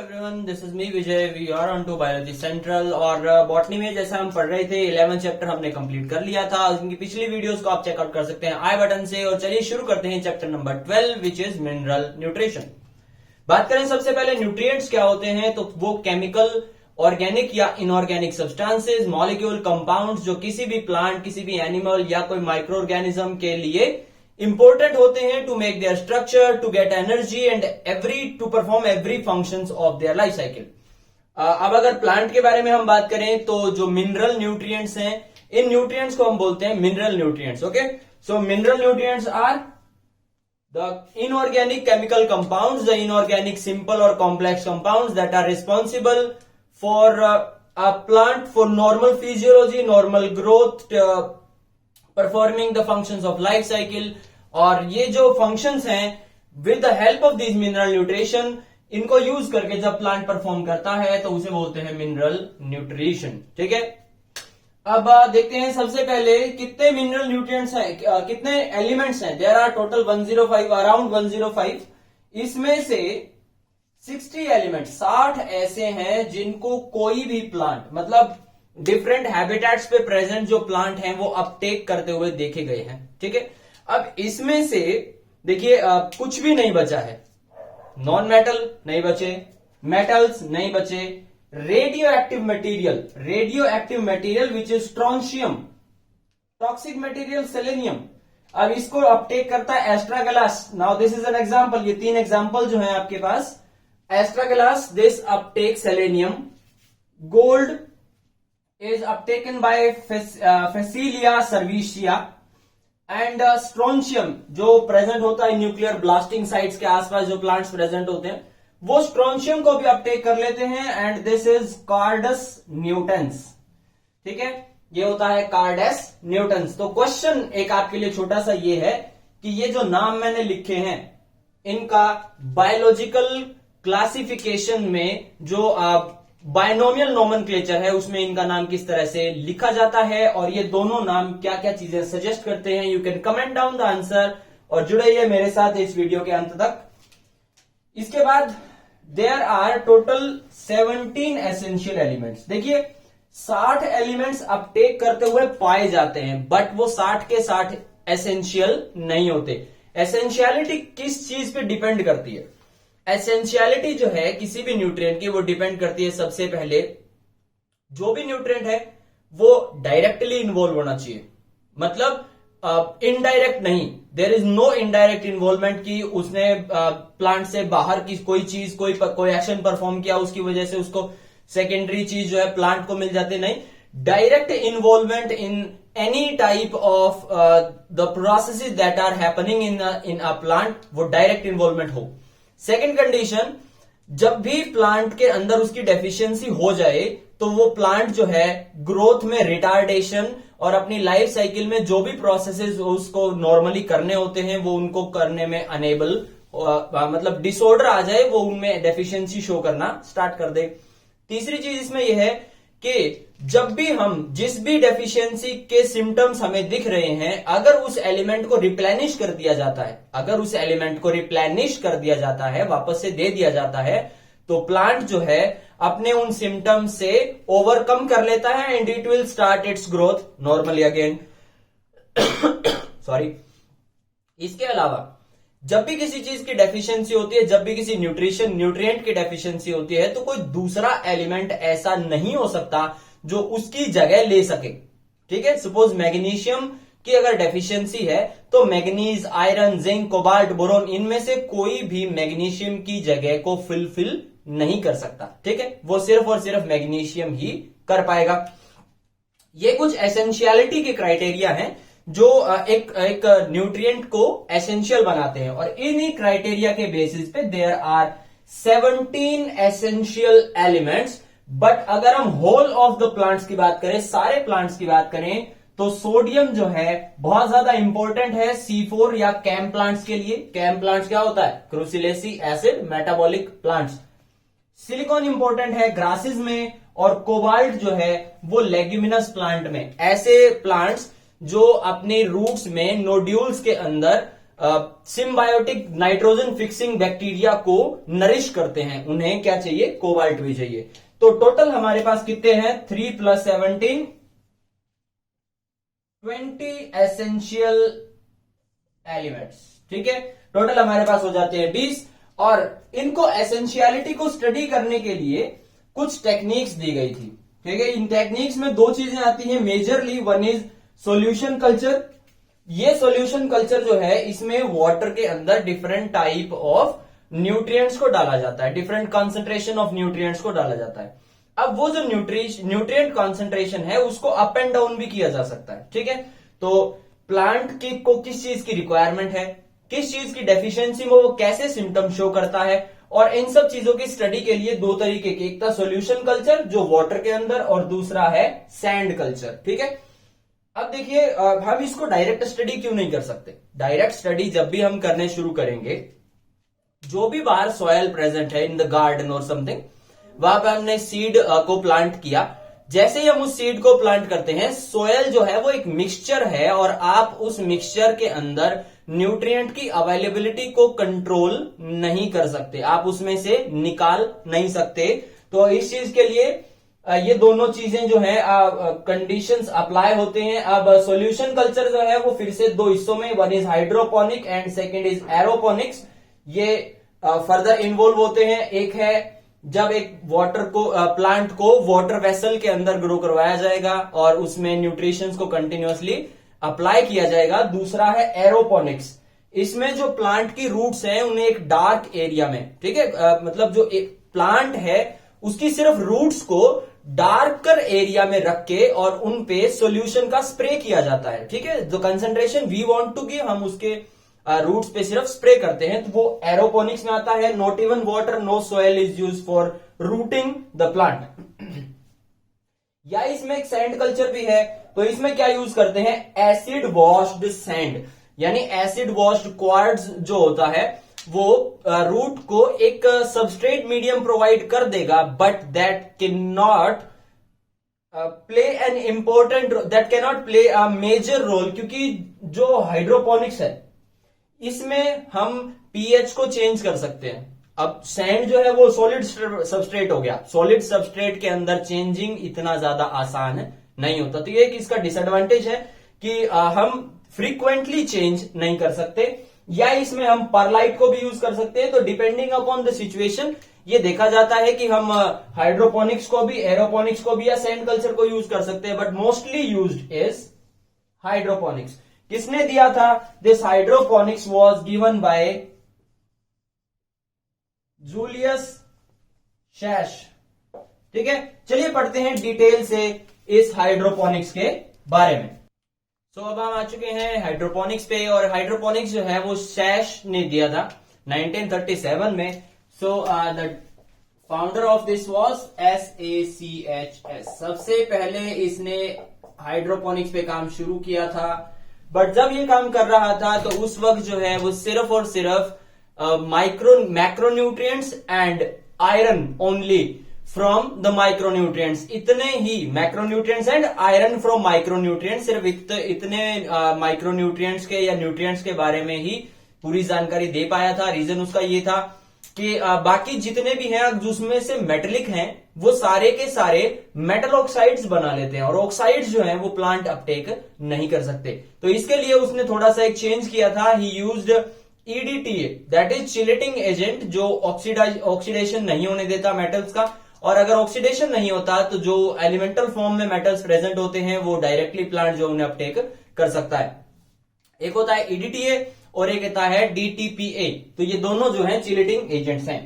Everyone, this is me Vijay. We are on to biology central. और botany में जैसा हम पढ़ रहे थे 11 चैप्टर हमने कंप्लीट कर लिया था। इनकी पिछली वीडियोस को आप चेकआउट कर सकते हैं आई बटन से। और चलिए शुरू करते हैं chapter number 12 which is mineral nutrition. बात करें सबसे पहले न्यूट्रिएंट्स क्या होते हैं, तो वो केमिकल, ऑर्गेनिक या इनऑर्गेनिक सब्सटेंसेज, मॉलिक्यूल, कंपाउंड्स जो किसी भी प्लांट, किसी भी एनिमल या कोई माइक्रो ऑर्गेनिज्म के लिए इंपॉर्टेंट होते हैं to make their structure, to get energy and to perform every functions of their life cycle. अब अगर प्लांट के बारे में हम बात करें तो जो मिनरल न्यूट्रिएंट्स हैं, इन न्यूट्रिएंट्स को हम बोलते हैं mineral nutrients. Okay, so mineral nutrients are the inorganic chemical compounds, the inorganic simple or complex compounds that are responsible for a plant for normal physiology, normal growth, performing the functions of life cycle। और ये जो functions हैं with the help of these mineral nutrition, इनको use करके जब plant perform करता है तो उसे बोलते हैं मिनरल न्यूट्रिशन। ठीक है, अब देखते हैं सबसे पहले कितने मिनरल न्यूट्रिएंट्स हैं, कितने एलिमेंट्स हैं। There are total 105, around 105। इसमें से 60 एलिमेंट, 60 ऐसे हैं जिनको कोई भी प्लांट, मतलब डिफरेंट हैबिटेट्स पे प्रेजेंट जो प्लांट हैं वो अपटेक करते हुए देखे गए हैं। ठीक है, अब इसमें से देखिए कुछ भी नहीं बचा है। नॉन मेटल नहीं बचे, मेटल्स नहीं बचे, radio active material which is strontium, toxic material selenium. अब इसको अपटेक करता है astragalus. Now this is an example, ये 3 एग्जांपल जो है आपके पास। Astragalus, this uptake selenium. Gold is uptaken by phacelia sericea. And strontium जो प्रेजेंट होता है न्यूक्लियर ब्लास्टिंग साइट्स के आसपास जो प्लांट्स प्रेजेंट होते हैं वो स्ट्रॉन्शियम को भी अपटेक कर लेते हैं। And this is carduus nutans. ठीक है, ये होता है कार्डस न्यूटेंस। तो क्वेश्चन एक आपके लिए छोटा सा ये है कि ये जो नाम मैंने लिखे हैं इनका बायोलॉजिकल क्लासिफिकेशन में जो बायनोमियल नोमेनक्लेचर है उसमें इनका नाम किस तरह से लिखा जाता है और ये दोनों नाम क्या क्या चीजें सजेस्ट करते हैं। You can comment down the answer और जुड़े रहिए मेरे साथ इस वीडियो के अंत तक। इसके बाद there are total 17 essential elements. देखिए 60 एलिमेंट्स अपटेक करते हुए पाए जाते हैं, बट वो 60 के 60 एसेंशियल नहीं होते। एसेंशियलिटी किस चीज पे डिपेंड करती है? एसेंशियलिटी जो है किसी भी न्यूट्रिएंट की वो डिपेंड करती है सबसे पहले, जो भी न्यूट्रिएंट है वो डायरेक्टली इन्वॉल्व होना चाहिए, मतलब इनडायरेक्ट नहीं। There is no indirect involvement की उसने प्लांट से बाहर की कोई चीज, कोई एक्शन परफॉर्म किया उसकी वजह से उसको सेकेंडरी चीज जो है प्लांट को मिल जाती। नहीं, direct involvement in any type of the processes that are happening in a plant, वो डायरेक्ट इन्वॉल्वमेंट हो। सेकेंड कंडीशन, जब भी प्लांट के अंदर उसकी डेफिशिएंसी हो जाए तो वो प्लांट जो है ग्रोथ में रिटार्डेशन और अपनी लाइफ साइकिल में जो भी प्रोसेसेस उसको नॉर्मली करने होते हैं वो उनको करने में अनेबल, मतलब डिसऑर्डर आ जाए, वो उनमें डेफिशिएंसी शो करना स्टार्ट कर दे। तीसरी चीज इसमें यह है कि जब भी हम जिस भी डेफिशिएंसी के सिम्टम्स हमें दिख रहे हैं, अगर उस एलिमेंट को रिप्लेनिश कर दिया जाता है, वापस से दे दिया जाता है, तो प्लांट जो है अपने उन सिम्टम्स से ओवरकम कर लेता है and it will start it's growth normally again. Sorry. इसके अलावा जब भी किसी चीज की डेफिशिएंसी होती है, जब भी किसी न्यूट्रिएंट की डेफिशिएंसी होती है, तो कोई दूसरा एलिमेंट ऐसा नहीं हो सकता जो उसकी जगह ले सके। ठीक है, सपोज मैग्नीशियम की अगर डेफिशिएंसी है तो manganese, iron, zinc, cobalt, boron, इनमें से कोई भी मैग्नीशियम की जगह को फिल नहीं कर सकता। ठीक है, वो सिर्फ और सिर्फ मैग्नीशियम ही कर पाएगा। ये कुछ एसेंशियलिटी के क्राइटेरिया हैं जो एक न्यूट्रिएंट को एसेंशियल बनाते हैं, और इन्हीं क्राइटेरिया के बेसिस पे there are 17 essential elements. But अगर हम होल ऑफ द प्लांट्स की बात करें, सारे प्लांट्स की बात करें, तो सोडियम जो है बहुत ज्यादा इंपॉर्टेंट है C4 या कैम प्लांट्स के लिए। कैम प्लांट्स क्या होता है? Crassulacean acid metabolic plants. Silicon important है ग्रासेस में, और कोबाल्ट जो है वो लेग्यूमिनस प्लांट में। ऐसे प्लांट्स जो अपने रूट्स में नोड्यूल्स के अंदर सिम्बायोटिक नाइट्रोजन फिक्सिंग बैक्टीरिया को नरिश करते हैं, उन्हें क्या चाहिए, कोबाल्ट भी चाहिए। तो टोटल हमारे पास कितने हैं, 3 + 17 20 एसेंशियल एलिमेंट्स। ठीक है, टोटल हमारे पास हो जाते हैं 20। और इनको एसेंशियलिटी को स्टडी करने के लिए कुछ टेक्निक्स दी गई थी। ठीक है, इन टेक्निक्स में दो चीजें आती हैं majorly, one is solution culture. ये सॉल्यूशन कल्चर जो है, इसमें वाटर के अंदर डिफरेंट टाइप ऑफ न्यूट्रिएंट्स को डाला जाता है, डिफरेंट कॉन्सेंट्रेशन ऑफ न्यूट्रिएंट्स को डाला जाता है। अब वो जो न्यूट्रिएंट कॉन्सेंट्रेशन है उसको अप एंड डाउन भी किया जा सकता है। ठीक है, तो प्लांट की को किस चीज की रिक्वायरमेंट है, किस चीज की डेफिशिएंसी में वो कैसे सिम्टम शो करता है, और इन सब चीजों की स्टडी के लिए दो तरीके के, एक था सॉल्यूशन कल्चर जो वाटर के अंदर, और दूसरा है सैंड कल्चर। ठीक है, अब देखिए हम इसको डायरेक्ट स्टडी क्यों नहीं कर सकते। डायरेक्ट स्टडी जब भी हम करने शुरू करेंगे, जो भी बाहर सॉयल प्रेजेंट है इन द गार्डन और समथिंग, वहां पर हमने सीड को प्लांट किया, जैसे ही हम उस सीड को प्लांट करते हैं, सोयल जो है वो एक मिक्सचर है, और आप उस मिक्सचर के अंदर न्यूट्रिएंट की अवेलेबिलिटी को कंट्रोल नहीं कर सकते, आप उसमें से निकाल नहीं सकते। तो इस चीज के लिए ये दोनों चीजें जो है कंडीशंस अप्लाई होते हैं। अब सॉल्यूशन कल्चर जो है वो फिर से दो हिस्सों में, one is hydroponic and second is aeroponics. ये फर्दर इन्वॉल्व होते हैं। एक है जब एक वाटर को प्लांट को वाटर वेसल के अंदर ग्रो करवाया जाएगा और उसमें न्यूट्रिशंस को कंटिन्यूअसली अप्लाई किया जाएगा। दूसरा है एरोपोनिक्स, इसमें जो प्लांट की रूट्स हैं उन्हें एक डार्क एरिया में, ठीक है, मतलब जो एक प्लांट है उसकी सिर्फ रूट्स को डार्कर एरिया में रख के और उन पे सॉल्यूशन का स्प्रे किया जाता है। ठीक है, जो concentration we want to give हम उसके रूट्स पे सिर्फ स्प्रे करते हैं, तो वो एरोपोनिक्स में आता है। Not even water, no soil is use for rooting the plant. या इसमें एक सैंड कल्चर भी है, तो इसमें क्या यूज करते हैं, एसिड वॉश्ड सैंड, यानी एसिड वॉश्ड क्वार्ट्ज जो होता है वो रूट को एक सबस्ट्रेट मीडियम प्रोवाइड कर देगा, but that can not play an important, that can not play a major role, क्योंकि जो हाइड्रोपोनिक्स है इसमें हम पीएच को चेंज कर सकते हैं। अब सैंड जो है वो सॉलिड सबस्ट्रेट हो गया, सॉलिड सबस्ट्रेट के अंदर चेंजिंग इतना ज्यादा आसान नहीं होता। तो ये इसका डिसएडवांटेज है कि हम फ्रीक्वेंटली चेंज नहीं कर सकते। या इसमें हम परलाइट को भी यूज कर सकते हैं। तो डिपेंडिंग अपॉन द सिचुएशन ये देखा जाता है कि हम हाइड्रोपोनिक्स को भी, एरोपोनिक्स को भी या सैंड कल्चर को यूज कर सकते हैं, but mostly used is hydroponics. किसने दिया था, this hydroponics was given by Julius Sachs. ठीक है, चलिए पढ़ते हैं डिटेल से इस हाइड्रोपोनिक्स के बारे में। अब हम आ चुके हैं हाइड्रोपोनिक्स पे, और हाइड्रोपोनिक्स जो है वो शैश ने दिया था 1937 में। The founder of this was SACHS। सबसे पहले इसने हाइड्रोपोनिक्स पे काम शुरू किया था, बट जब ये काम कर रहा था तो उस वक्त जो है वो सिर्फ और सिर्फ macronutrients and iron only from the micronutrients, इतने ही macronutrients and iron from micronutrients, सिर्फ इतने माइक्रोन्यूट्रिएंट्स के या न्यूट्रिएंट्स के बारे में ही पूरी जानकारी दे पाया था। रीजन उसका ये था कि बाकी जितने भी हैं जिसमें से मेटेलिक हैं वो सारे के सारे मेटल ऑक्साइड्स बना लेते हैं, और ऑक्साइड्स जो हैं वो प्लांट अपटेक नहीं कर सकते। तो इसके लिए उसने थोड़ा सा एक चेंज किया था। ही used EDTA, that is chelating agent, जो ऑक्सीडेशन नहीं होने देता मेटल्स का, और अगर ऑक्सीडेशन नहीं होता तो जो एलिमेंटल फॉर्म में मेटल्स प्रेजेंट होते हैं वो डायरेक्टली प्लांट जो उन्हें अपटेक कर सकता है। एक होता है EDTA और एक होता है DTPA। तो ये दोनों जो हैं चिलेटिंग एजेंट्स हैं।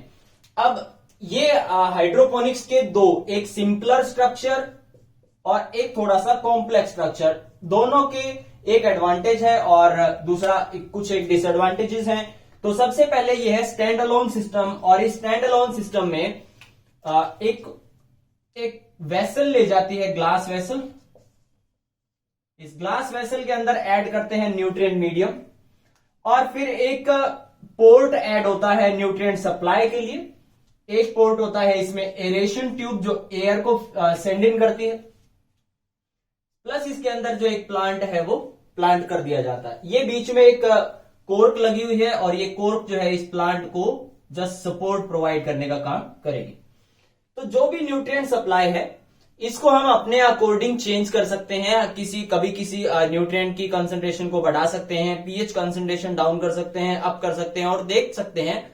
अब ये हाइड्रोपोनिक्स के दो, एक सिंपलर स्ट्रक्चर और एक थोड़ा सा कॉम्प्लेक्स स्ट्रक्चर, दोनों के एक एडवांटेज है और दूसरा कुछ एक डिसएडवांटेजेस हैं। तो सबसे पहले ये है स्टैंड अलोन सिस्टम, और इस स्टैंड अलोन सिस्टम में एक वेसल ले जाती है, ग्लास वेसल। इस ग्लास वेसल के अंदर ऐड करते हैं न्यूट्रिएंट मीडियम, और फिर एक पोर्ट ऐड होता है न्यूट्रिएंट सप्लाई के लिए। एक पोर्ट होता है इसमें एरेशन ट्यूब जो एयर को सेंड इन करती है, प्लस इसके अंदर जो एक प्लांट है वो प्लांट कर दिया जाता है। ये बीच में एक कोर्क लगी हुई है और ये कोर्क जो है इस प्लांट को जस्ट सपोर्ट प्रोवाइड करने का काम करेगी। तो जो भी न्यूट्रिएंट सप्लाई है इसको हम अपने अकॉर्डिंग चेंज कर सकते हैं। कभी किसी न्यूट्रिएंट की कंसंट्रेशन को बढ़ा सकते हैं, पीएच कंसंट्रेशन डाउन कर सकते हैं, अप कर सकते हैं और देख सकते हैं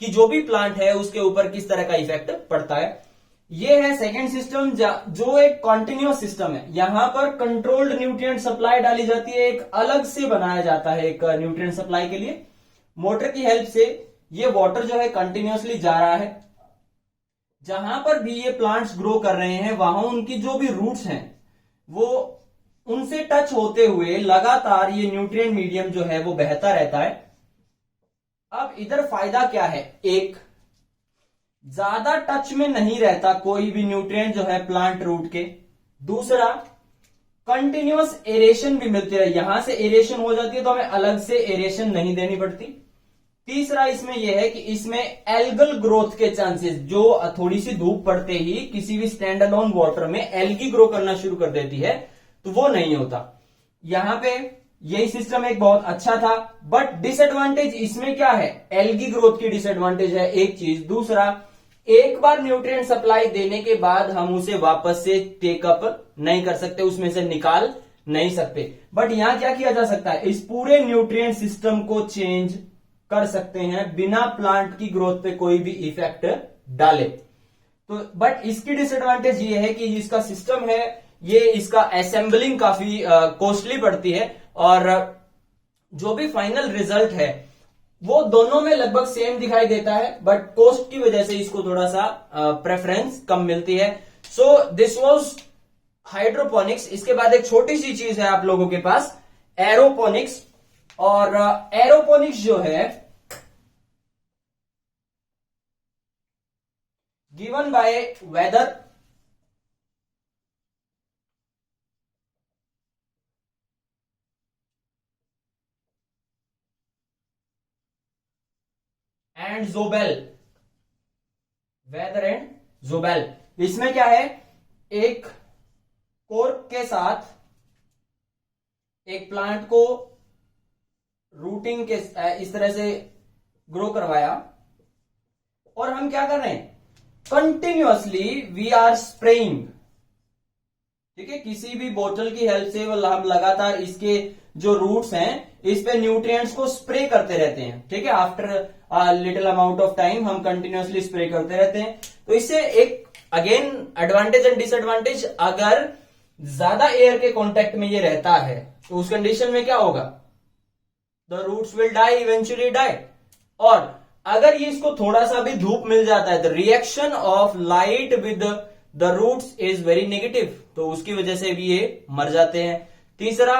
कि जो भी प्लांट है उसके ऊपर किस तरह का इफेक्ट पड़ता है। ये है सेकेंड सिस्टम जो एक कॉन्टिन्यूअस सिस्टम है। यहां पर कंट्रोल्ड न्यूट्रिएंट सप्लाई डाली जाती है, एक अलग से बनाया जाता है एक न्यूट्रिएंट सप्लाई के लिए। मोटर की हेल्प से ये वाटर जो है कंटिन्यूअसली जा रहा है। जहां पर भी ये प्लांट्स ग्रो कर रहे हैं वहां उनकी जो भी रूट्स हैं वो उनसे टच होते हुए लगातार ये न्यूट्रिएंट मीडियम जो है वो बहता रहता है। अब इधर फायदा क्या है, एक ज्यादा टच में नहीं रहता कोई भी न्यूट्रिएंट जो है प्लांट रूट के। दूसरा, कंटिन्यूअस एरेशन भी मिलती है, यहां से एरेशन हो जाती है तो हमें अलग से एरेशन नहीं देनी पड़ती। तीसरा इसमें यह है कि इसमें एल्गल ग्रोथ के चांसेस, जो थोड़ी सी धूप पड़ते ही किसी भी स्टैंड अलोन वाटर में एल्गी ग्रो करना शुरू कर देती है, तो वो नहीं होता। यहां पे यही सिस्टम एक बहुत अच्छा था, बट डिसएडवांटेज इसमें क्या है, एल्गी ग्रोथ की डिसएडवांटेज है एक चीज। दूसरा, एक बार न्यूट्रिएंट सप्लाई देने के बाद हम उसे वापस से टेकअप नहीं कर सकते, उसमें से निकाल नहीं सकते। बट यहां क्या किया जा सकता है, इस पूरे न्यूट्रिएंट सिस्टम को चेंज कर सकते हैं बिना प्लांट की ग्रोथ पे कोई भी इफेक्ट डाले। तो बट इसकी डिसएडवांटेज ये है कि इसका सिस्टम है ये, इसका असेंबलिंग काफी कॉस्टली पड़ती है और जो भी फाइनल रिजल्ट है वो दोनों में लगभग सेम दिखाई देता है, बट कॉस्ट की वजह से इसको थोड़ा सा प्रेफरेंस कम मिलती है। So this was hydroponics. इसके बाद एक छोटी सी चीज है आप लोगों के पास, एरोपोनिक्स। और एरोपोनिक्स जो है given by Weather and Zobel, Weather and Zobel. इसमें क्या है, एक कोर्क के साथ एक प्लांट को रूटिंग के इस तरह से ग्रो करवाया और हम क्या कर रहे हैं, कंटिन्यूअसली वी आर स्प्रेइंग। ठीक है, किसी भी बोतल की हेल्प से हम लगातार इसके जो रूट्स हैं इस पे न्यूट्रिएंट्स को स्प्रे करते रहते हैं। ठीक है, after little amount of time हम कंटिन्यूअसली स्प्रे करते रहते हैं। तो इससे एक अगेन एडवांटेज एंड डिसएडवांटेज, अगर ज्यादा एयर के कांटेक्ट में ये रहता है तो उस कंडीशन में क्या होगा, the roots will die, eventually die. और अगर ये इसको थोड़ा सा भी धूप मिल जाता है, the reaction of light with the roots is very negative, तो उसकी वजह से भी ये मर जाते हैं। तीसरा,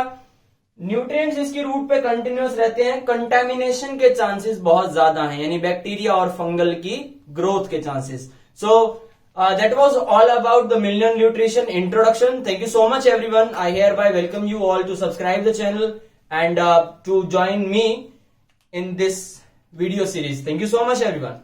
न्यूट्रिएंट्स इसकी रूट पे कंटिन्यूअस रहते हैं, कंटेमिनेशन के चांसेस बहुत ज्यादा हैं, यानी बैक्टीरिया और फंगल की ग्रोथ के chances. So that was all about the Million Nutrition introduction. Thank you so much everyone. I hereby welcome you all to subscribe the channel and to join me in this video series. Thank you so much everyone.